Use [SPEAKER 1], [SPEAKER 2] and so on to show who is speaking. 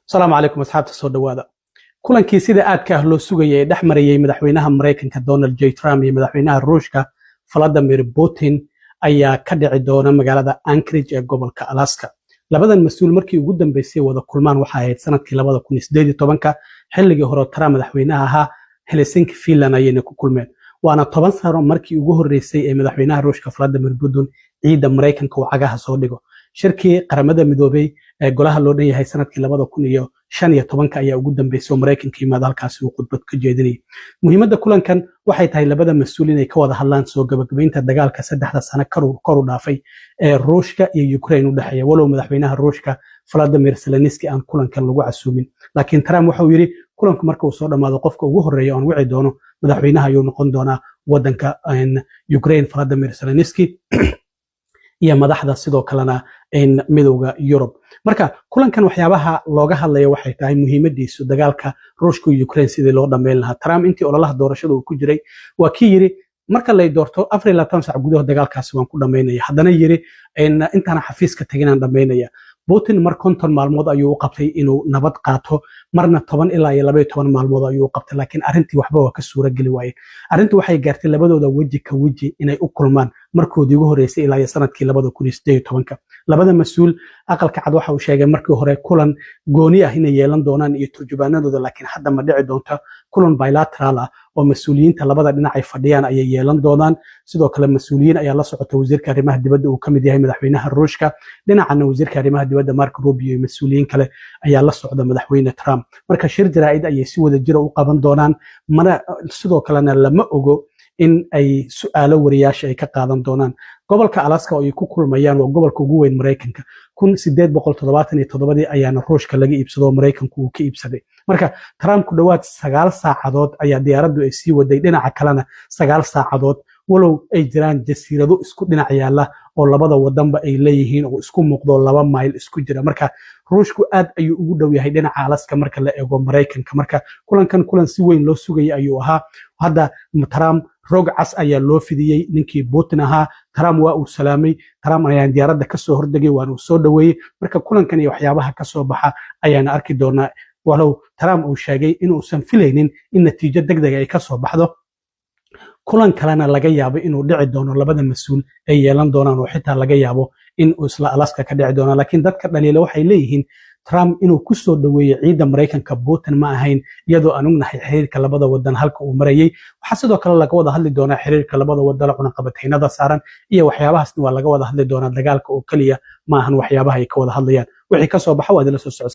[SPEAKER 1] السلام عليكم أصحاب الصدى هذا كلن كيسيدا aadka ah loo sugayay dhaxmarayay madaxweynaha Mareykanka Donald J Trump iyo madaxweynaha Ruushka Vladimir Putin ayaa ka dhici doona magaalada Anchorage ee gobolka Alaska labadan mas'uul markii ugu dambeysay wada kulmaan waxa ahayd sanadkii 2018 xilligii hore Trump madaxweynaha ahaa Helsinki Finland ayay ku kulmeen waana 10 sano markii ugu horeysay ee madaxweynaha Ruushka Vladimir Putin ciidan Mareykanka uu cagaha soo dhigo shirkii qaramada midoobay ee golaha loo dhan yahay sanadkii 2015 ayaa ugu dambeysay Mareykanka yimaad halkaas uu khudbad ka jeedinay muhiimadda kulankan waxay tahay labada mas'uul inay ka wada hadlaan soo gabagabeynta dagaalka 3 sano kor u dhaafay ee Ruushka iyo Ukraine u dhaxeeya walow madaxweynaha Ruushka Vladimir Zelensky aan kulankan lagu casuumin laakiin Trump waxa uu yiri kulanku marka uu soo dhamaado qofka ugu horeeya oo wici doono madaxweynaha ayuu noqon doonaa wadanka Ukraine Vladimir Zelensky iyo madaxda sidoo kalena midowga Europe marka kulankan waxyaabaha looga hadlayo waxay tahay muhiimadiisu dagaalka Ruushka iyo Ukraine sidii loo dhameyn lahaa Trump intii ololaha doorashada uu ku jiray waa kii yiri marka la doorto 24 saac gudahood dagaalkaas waan ku dhameynaya haddana yiri intaan xafiiska taginaan dhameynaya Putin mar 50 maalmood ayuu u qabtay inuu nabad qaato marna 10 ilaa 12 maalmood ayuu u qabtay laakiin arintii waxba waa ka suura gali waayeen arintu waxay gaartay labadooda waji ka waji inay u kulmaan markoodii ugu horeysay ilaa sanadkii 2018 labada mas'uul aqalka cad waxa uu sheegay markii hore kulan gooni ah inay yeelan doonaan iyo turjubaanadooda laakiin hadda ma dhici doonto kulan bilateral ah oo mas'uuliyiinta labada dhinac ay fadhiyaan ayay yeelan doonaan sidoo kale mas'uuliyiin ayaa la socota wasiirka arrimaha dibadda uu kamid yahay madaxweynaha Ruushka dhinacana wasiirka arrimaha dibadda Marco Rubio iyo mas'uuliyiin kale ayaa la socda madaxweyne Trump marka shir jaraa'id ayay si wada jir u qaban doonaan mana sidoo kalena lama ogo in ay su'aalo wariyaasha ay ka qaadan doonaan gobolka Alaska oo ay ku kulmayaan waa gobolka ugu weyn Mareykanka 1877 ayaana Ruushka laga iibsado Mareykanku uu ka iibsaday marka Trump ku dhawaad 9 saacadood ayaa diyaaraddu ay sii waday dhinaca kalena 9 saacadood walow ay jiraan jasiirado isku dhinac yaala oo labada wadanba ay leeyihiin oo isku muuqdo 2 mayl isku jira marka Ruushku aad ayuu ugu dhow yahay dhinaca Alaska marka la eego Mareykanka marka kulan si weyn loo sugayay ayuu ahaa hadda Trump rog cas ayaa loo fidiyay ninkii Putin ahaa Trump waa uu salaamay Trump ayaa diyaaradda ka soo hordegay waan uu soo dhaweeyay marka kulankan iyo waxyaabaha ka soo baxa ayaana arki doonaa walow Trump uu sheegay inuu san filaynin in natiijo degdeg ah ay ka soo baxdo kulan kalena laga yaabo inuu dhici doono labada mas'uul ay yeelan doonaan oo xitaa laga yaabo in uu isla Alaska ka dhici doono laakiin dadka dhaliila waxay leeyihiin Trump inuu ku soo dhaweeyay ciidan Mareykanka Putin ma ahayn iyadoo aan ognahay xiriirka labada wadan halka uu marayay waxa sidoo kale laga wada hadli doonaa xiriirka labada wadan cunaqabataynada saaran iyo waxyaabahaasna waa laga wada hadli doonaa dagaalka oo kaliya ma ahan waxyaabaha ay ka wada hadlayaan wixii ka soo baxa waa la soo socodsiin